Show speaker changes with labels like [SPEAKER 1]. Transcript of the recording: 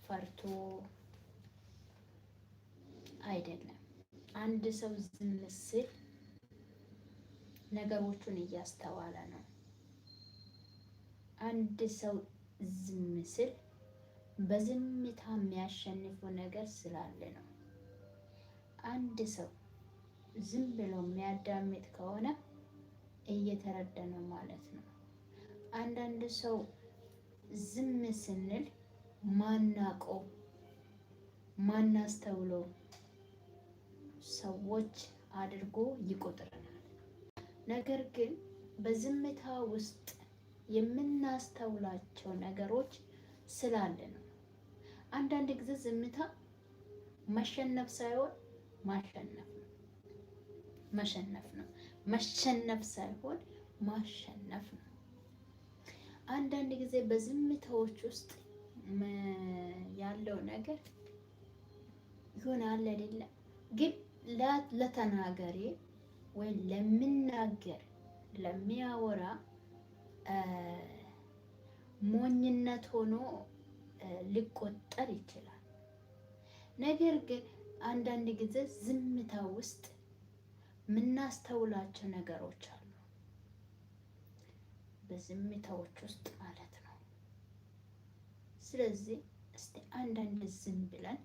[SPEAKER 1] ፈርቶ አይደለም። አንድ ሰው ዝም ሲል ነገሮቹን እያስተዋለ ነው። አንድ ሰው ዝም ሲል በዝምታ የሚያሸንፈው ነገር ስላለ ነው። አንድ ሰው ዝም ብሎ የሚያዳምጥ ከሆነ እየተረዳ ነው ማለት ነው። አንዳንድ ሰው ዝም ስንል ማናቀው ማናስተውለው ሰዎች አድርጎ ይቆጥረናል። ነገር ግን በዝምታ ውስጥ የምናስተውላቸው ነገሮች ስላለ ነው። አንዳንድ ጊዜ ዝምታ መሸነፍ ሳይሆን ማሸነፍ ነው። መሸነፍ ነው። መሸነፍ ሳይሆን ማሸነፍ ነው። አንዳንድ ጊዜ በዝምታዎች ውስጥ ያለው ነገር ይሆናል አይደለም፣ ግን ለተናገሬ ወይም ለሚናገር ለሚያወራ ሞኝነት ሆኖ ሊቆጠር ይችላል። ነገር ግን አንዳንድ ጊዜ ዝምታ ውስጥ የምናስተውላቸው ነገሮች አሉ። በዝምታዎች ውስጥ ማለት ነው። ስለዚህ እስቲ አንዳንድ ዝም ብለን